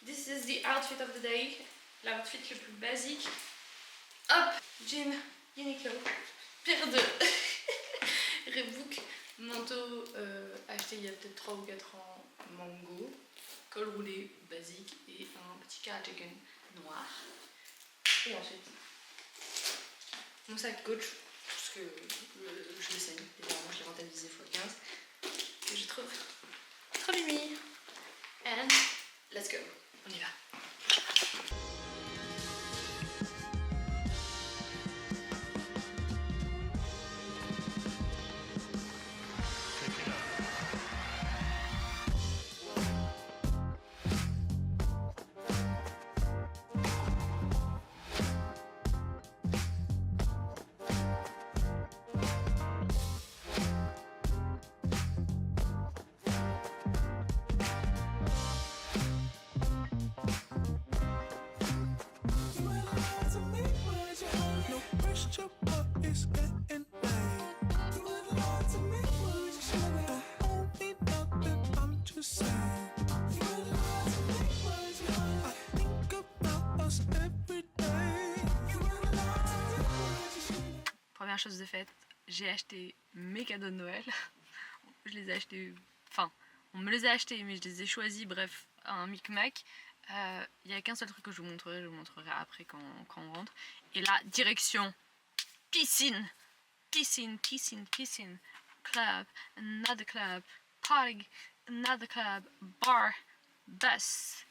This is the outfit of the day. L'outfit le plus basique. Hop, jean, Uniqlo, paire de Reebok, manteau acheté il y a peut-être 3 ou 4 ans, mango, col roulé basique et un petit cardigan noir. Et ensuite, mon sac Coach, parce que je le sais, évidemment je l'ai rentabilisé x15, que je trouve trop mimi. And let's go, on y va. Première chose de faite, j'ai acheté mes cadeaux de Noël. Je les ai achetés, enfin, on me les a achetés, mais je les ai choisis, bref, un micmac. Il n'y a qu'un seul truc que je vous montrerai après quand on rentre. Et là, direction piscine, piscine, piscine, piscine, club, another club, party, another club, bar, bus.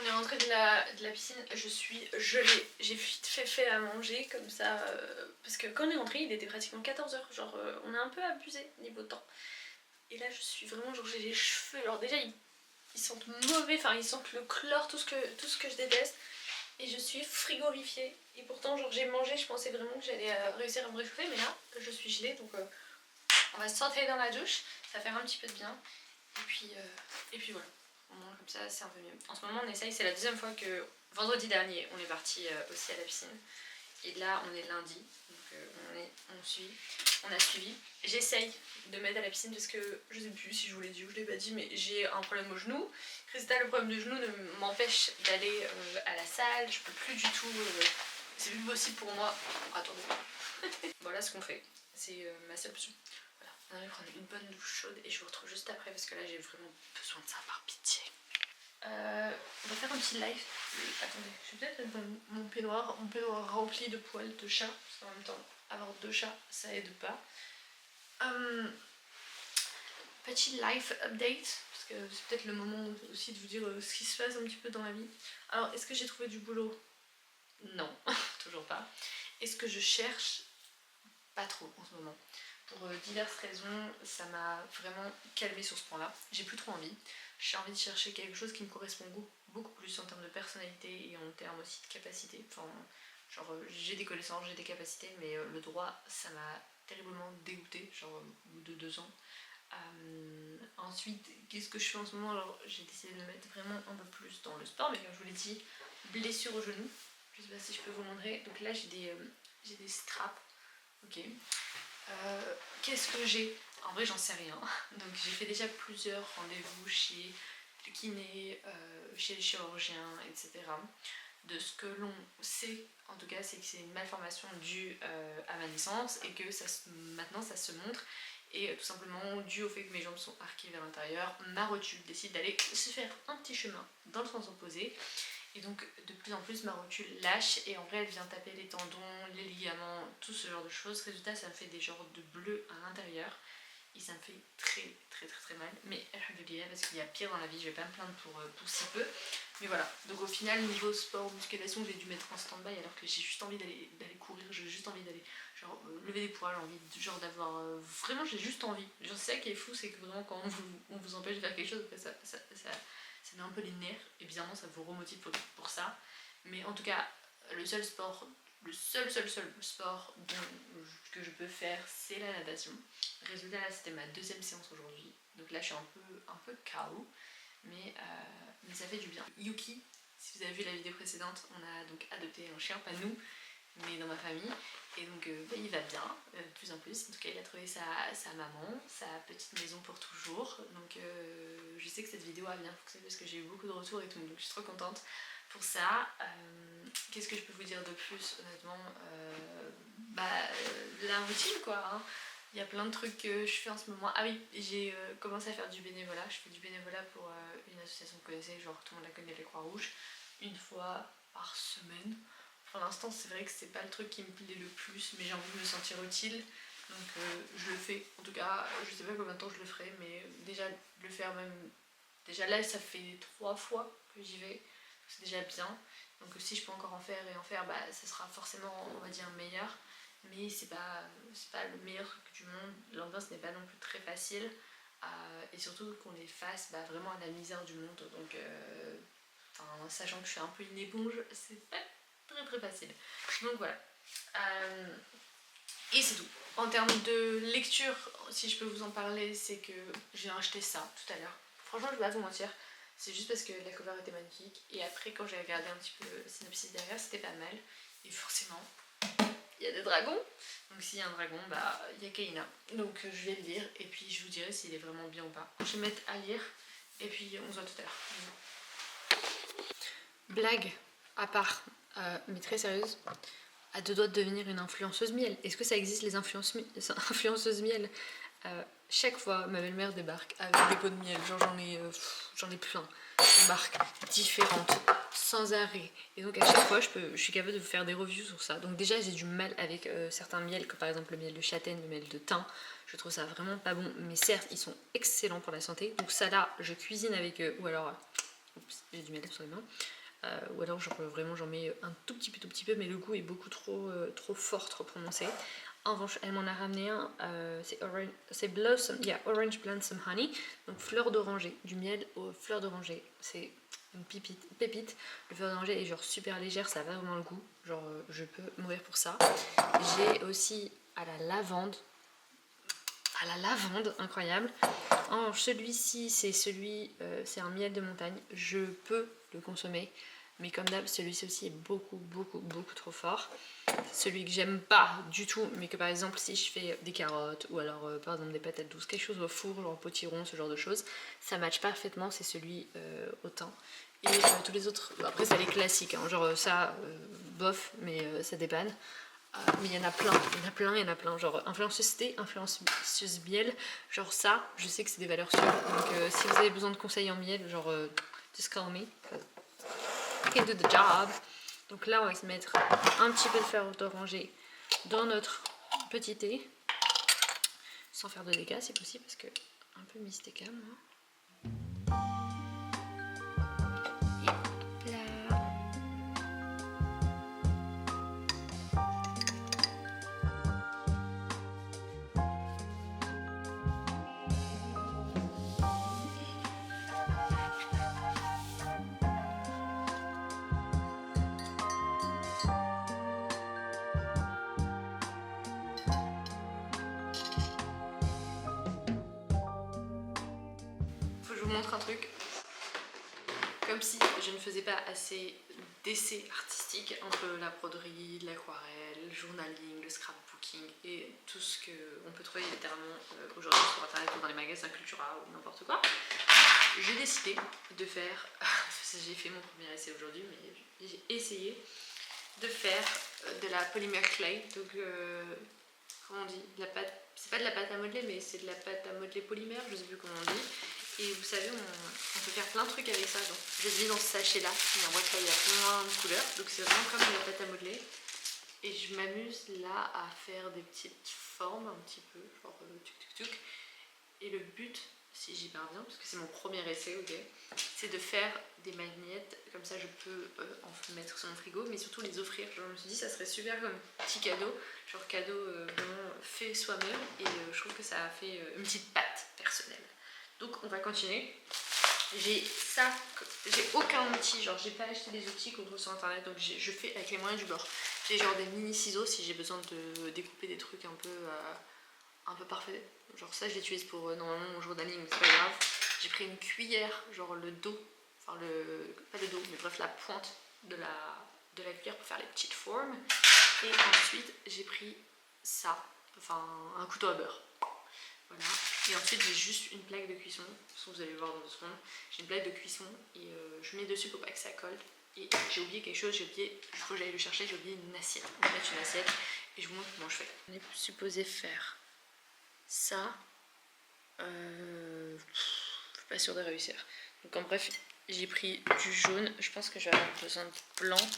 On est rentré de la piscine, je suis gelée. J'ai vite fait à manger comme ça, parce que quand on est rentré il était pratiquement 14h, genre on a un peu abusé niveau temps. Et là je suis vraiment, genre j'ai les cheveux, alors déjà ils sentent mauvais, enfin ils sentent le chlore, tout ce que je déteste. Et je suis frigorifiée. Et pourtant genre j'ai mangé, je pensais vraiment que j'allais réussir à me réchauffer, mais là je suis gelée, donc on va se sauter dans la douche, ça va faire un petit peu de bien. Et puis voilà. Au moins comme ça c'est un peu mieux. En ce moment on essaye, c'est la deuxième fois que vendredi dernier on est parti aussi à la piscine. Et là on est lundi, donc on a suivi. J'essaye de m'aider à la piscine parce que je sais plus si je vous l'ai dit ou je l'ai pas dit, mais j'ai un problème au genou. Résultat, le problème de genou m'empêche d'aller à la salle, je peux plus du tout, c'est plus possible pour moi. Attendez. Voilà ce qu'on fait, c'est ma seule option. On va prendre une bonne douche chaude et je vous retrouve juste après parce que là j'ai vraiment besoin de ça, par pitié. On va faire un petit live. Attendez, je vais peut-être mettre mon peignoir rempli de poils de chat, parce qu'en même temps avoir 2 chats ça aide pas. Petit life update, parce que c'est peut-être le moment aussi de vous dire ce qui se passe un petit peu dans ma vie. Alors est-ce que j'ai trouvé du boulot? Non, toujours pas. Est-ce que je cherche? Pas trop en ce moment. Pour diverses raisons, ça m'a vraiment calmée sur ce point-là. J'ai plus trop envie. J'ai envie de chercher quelque chose qui me correspond beaucoup plus en termes de personnalité et en termes aussi de capacité. Enfin, genre j'ai des connaissances, j'ai des capacités, mais le droit, ça m'a terriblement dégoûtée, genre au bout de 2 ans. Ensuite, qu'est-ce que je fais en ce moment? Alors j'ai décidé de me mettre vraiment un peu plus dans le sport, mais comme je vous l'ai dit, blessure au genou. Je sais pas si je peux vous montrer. Donc là j'ai des straps. Ok. Qu'est-ce que j'ai? En vrai j'en sais rien. Donc j'ai fait déjà plusieurs rendez-vous chez le kiné, chez le chirurgien, etc. De ce que l'on sait en tout cas, c'est que c'est une malformation due à ma naissance et que maintenant ça se montre. Et tout simplement dû au fait que mes jambes sont arquées vers l'intérieur, ma rotule décide d'aller se faire un petit chemin dans le sens opposé. Et donc de plus en plus ma rotule lâche et en vrai elle vient taper les tendons, les ligaments, tout ce genre de choses. Résultat ça me fait des genres de bleus à l'intérieur et ça me fait très mal. Mais alhamdoulilah, parce qu'il y a pire dans la vie, je vais pas me plaindre pour si peu. Mais voilà, donc au final niveau sport, musculation, j'ai dû mettre en stand-by alors que j'ai juste envie d'aller courir, j'ai juste envie d'aller genre lever des poids, j'ai envie genre d'avoir... vraiment j'ai juste envie. Genre c'est ça qui est fou, c'est que vraiment quand on vous empêche de faire quelque chose, après ça met un peu les nerfs et bizarrement ça vous remotive pour ça. Mais en tout cas, le seul sport que je peux faire, c'est la natation. Résultat, là c'était ma deuxième séance aujourd'hui, donc là je suis un peu KO, mais ça fait du bien. Yuki, si vous avez vu la vidéo précédente, on a donc adopté un chien, pas nous, mais dans ma famille, et donc il va bien, de plus en plus. En tout cas, il a trouvé sa maman, sa petite maison pour toujours, donc je sais que cette vidéo a bien fonctionné parce que j'ai eu beaucoup de retours et tout, donc je suis trop contente pour ça. Qu'est-ce que je peux vous dire de plus, honnêtement, la routine quoi, hein. Il y a plein de trucs que je fais en ce moment. Ah oui, j'ai commencé à faire du bénévolat. Je fais du bénévolat pour une association que vous connaissez, genre tout le monde la connaît, les Croix-Rouges, une fois par semaine. Pour l'instant, c'est vrai que c'est pas le truc qui me plaît le plus, mais j'ai envie de me sentir utile, donc je le fais. En tout cas, je sais pas combien de temps je le ferai, mais déjà le faire même. Déjà là, ça fait 3 fois que j'y vais, c'est déjà bien. Donc si je peux encore en faire et en faire, bah ça sera forcément, on va dire, meilleur. Mais c'est pas le meilleur truc du monde, l'ambiance n'est pas non plus très facile, et surtout qu'on est face vraiment à la misère du monde, donc sachant que je suis un peu une éponge, c'est pas très facile. Donc voilà. Et c'est tout. En termes de lecture, si je peux vous en parler, c'est que j'ai acheté ça tout à l'heure. Franchement, je vais pas vous mentir, c'est juste parce que la cover était magnifique, et après quand j'ai regardé un petit peu le synopsis derrière, c'était pas mal, et forcément il y a des dragons, donc s'il y a un dragon, bah il y a Kaina, donc je vais le lire et puis je vous dirai s'il est vraiment bien ou pas. Je vais mettre à lire et puis on se voit tout à l'heure. Blague à part, mais très sérieuse, à deux doigts de devenir une influenceuse miel. Est-ce que ça existe les influenceuses miel? Chaque fois ma belle-mère débarque avec des pots de miel, genre j'en ai plein, de marques différentes, sans arrêt, et donc à chaque fois je suis capable de vous faire des reviews sur ça. Donc déjà j'ai du mal avec certains miels, comme par exemple le miel de châtaigne, le miel de thym, je trouve ça vraiment pas bon, mais certes ils sont excellents pour la santé, donc ça là je cuisine avec eux, ou alors oups, j'ai du miel sur les mains, ou alors vraiment j'en mets un tout petit peu, mais le goût est beaucoup trop fort, trop prononcé. En revanche, elle m'en a ramené un, c'est Blossom, Orange Blossom Honey, donc fleur d'oranger, du miel aux fleurs d'oranger, c'est une pépite. Le fleur d'oranger est genre super légère, ça va vraiment le goût, genre je peux mourir pour ça. J'ai aussi à la lavande, incroyable. Celui-ci, c'est un miel de montagne, je peux le consommer, mais comme d'hab, celui-ci aussi est beaucoup trop fort. Celui que j'aime pas du tout, mais que par exemple si je fais des carottes ou alors par exemple des patates douces, quelque chose au four, genre potiron, ce genre de choses, ça match parfaitement, c'est celui au thym. Et tous les autres, après c'est les classiques, hein, genre ça, bof, mais ça dépanne. Mais il y en a plein, genre influenceuse thé, influenceuse miel, genre ça, je sais que c'est des valeurs sûres, donc si vous avez besoin de conseils en miel, genre just call me, I can do the job. Donc là on va se mettre un petit peu de fleur d'oranger dans notre petit thé, sans faire de dégâts si possible, parce que un peu mystécam, hein. Faut que je vous montre un truc. Comme si je ne faisais pas assez d'essais artistiques entre la broderie, l'aquarelle, le journaling, le scrapbooking et tout ce qu'on peut trouver littéralement aujourd'hui sur internet ou dans les magasins Cultura ou n'importe quoi. J'ai décidé de faire, j'ai fait mon premier essai aujourd'hui, mais j'ai essayé de faire de la polymer clay, donc comment on dit, de la pâte, c'est pas de la pâte à modeler, mais c'est de la pâte à modeler polymère, je sais plus comment on dit. Et vous savez, on peut faire plein de trucs avec ça. Donc, je l'ai dans ce sachet là, mais en vrai il y a plein de couleurs, donc c'est vraiment comme de la pâte à modeler. Et je m'amuse là à faire des petites formes un petit peu, genre tuc. Et le but, si j'y parviens, parce que c'est mon premier essai, ok, c'est de faire des magnettes, comme ça je peux en mettre sur mon frigo, mais surtout les offrir. Genre, je me suis dit ça serait super comme petit cadeau, genre cadeau vraiment fait soi-même, et je trouve que ça a fait une petite patte personnelle. Donc on va continuer. J'ai ça, j'ai aucun outil, genre j'ai pas acheté des outils qu'on trouve sur internet, donc je fais avec les moyens du bord. J'ai genre des mini ciseaux si j'ai besoin de découper des trucs un peu parfaits. Genre ça je l'utilise pour normalement mon journaling, mais c'est pas grave. J'ai pris une cuillère, genre le dos, enfin pas le dos, mais bref la pointe de la cuillère pour faire les petites formes. Et ensuite j'ai pris ça, enfin un couteau à beurre. Voilà. Et ensuite j'ai juste une plaque de cuisson, de toute façon vous allez le voir dans 2 secondes. J'ai une plaque de cuisson et je mets dessus pour pas que ça colle. Et j'ai oublié quelque chose, il faut que j'aille le chercher, j'ai oublié une assiette. On va mettre une assiette et je vous montre comment je fais. On est supposé faire ça. Je suis pas sûre de réussir. Donc en bref, j'ai pris du jaune, je pense que je vais avoir besoin de blanc.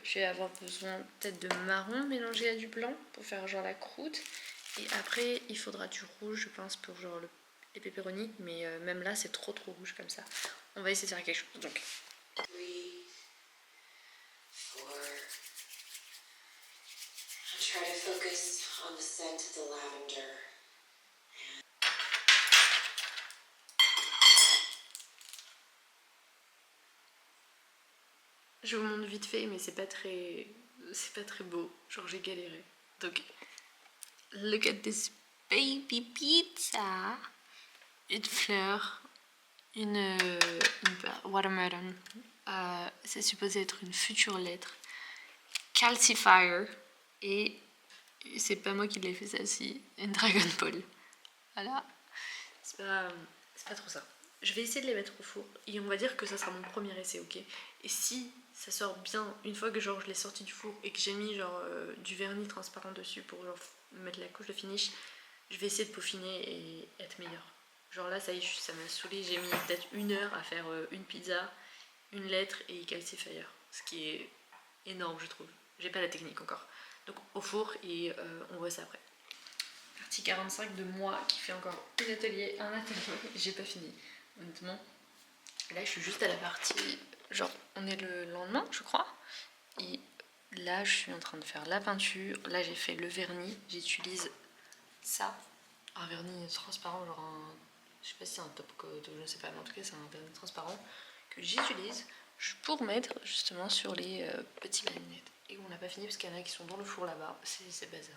Je vais avoir besoin peut-être de marron mélangé à du blanc pour faire genre la croûte. Et après, il faudra du rouge, je pense, pour genre les pepperonis. Mais même là, c'est trop rouge comme ça. On va essayer de faire quelque chose. Donc, 3, 4. And try to focus on the scent of the lavender. je vous montre vite fait, mais c'est pas très beau. Genre, j'ai galéré. Donc, look at this baby pizza. Une fleur, une watermelon. C'est supposé être une future lettre. Calcifier. Et c'est pas moi qui l'ai fait celle-ci. Une Dragon Ball. Voilà. C'est pas trop ça. Je vais essayer de les mettre au four. Et on va dire que ça sera mon premier essai, ok. Et si ça sort bien, une fois que genre je l'ai sorti du four et que j'ai mis genre du vernis transparent dessus pour genre mettre la couche de finish, je vais essayer de peaufiner et être meilleure. Genre là, ça y est, ça m'a saoulé. J'ai mis peut-être 1 heure à faire une pizza, une lettre et calcifier. Ce qui est énorme, je trouve. J'ai pas la technique encore. Donc au four et on voit ça après. Partie 45 de moi qui fait encore un atelier. J'ai pas fini, honnêtement. Là, je suis juste à la partie. Genre, on est le lendemain, je crois. Et là, je suis en train de faire la peinture. Là, j'ai fait le vernis. J'utilise ça. Un vernis transparent, genre un. Je sais pas si c'est un top coat ou je sais pas, mais en tout cas, c'est un vernis transparent que j'utilise pour mettre justement sur les petits marionnettes. Et on n'a pas fini parce qu'il y en a qui sont dans le four là-bas. C'est bazar.